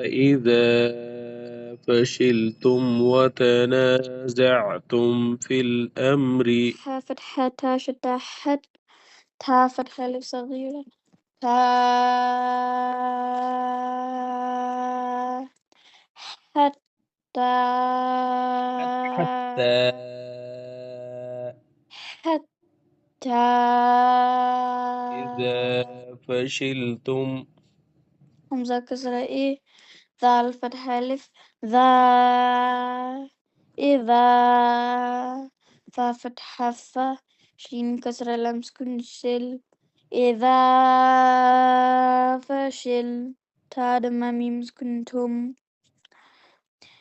إذا فشلتم وتنازعتم في الأمر. ح فتحة تا شدة حد تا فتحة ألف صغيرة تا حتى حتى حتى إذا فشلتم همزة كسرة إيه ذا الفتحة ألف ذا إذا فا فتحة فا شين كسرة لام سكون شل إذا فشل تا دم ميم سكون تم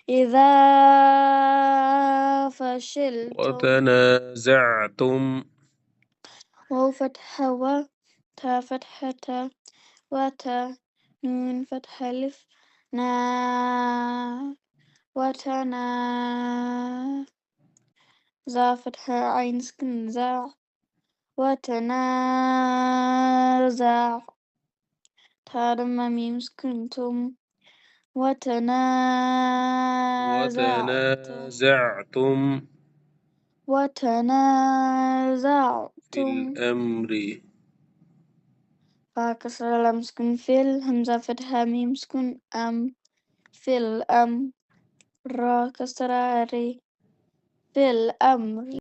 إذا فشلتم وتنازعتم واو فتحة و تا فتحة تا وتا نون فتحة ألف نا وتنا زا فتحة عين سكن زا وتنازع تا دم ميم سكن تم وتنازعتم في وتنازعتم الأمر. فا كسر لام سكن فيل همزة فتحة ميم سكن أم في الأمر را كسر ري في الأمر